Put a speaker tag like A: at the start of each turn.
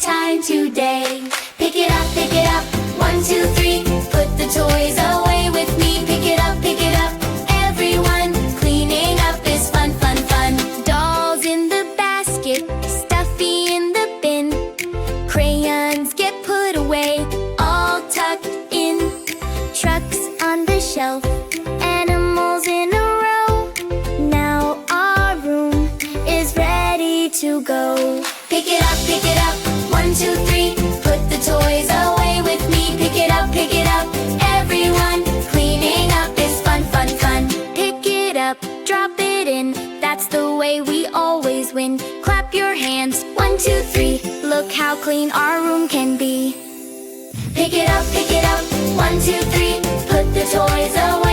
A: time today. Pick it up, 1, 2, 3. Put the toys away with me. Pick it up, everyone. Cleaning up is fun, fun, fun. Dolls in the basket, Stuffy in the bin. Crayons get put away, all tucked in. Trucks on the shelf, animals in a row. Now our room is ready to go. Pick it up, 1, 2, 3. Put the toys away with me. Pick it up, everyone. Cleaning up is fun, fun, fun. Pick it up, drop it in. That's the way we always win. Clap your hands, 1, 2, 3. Look how clean our room can be. Pick it up, 1, 2, 3. Put the toys away.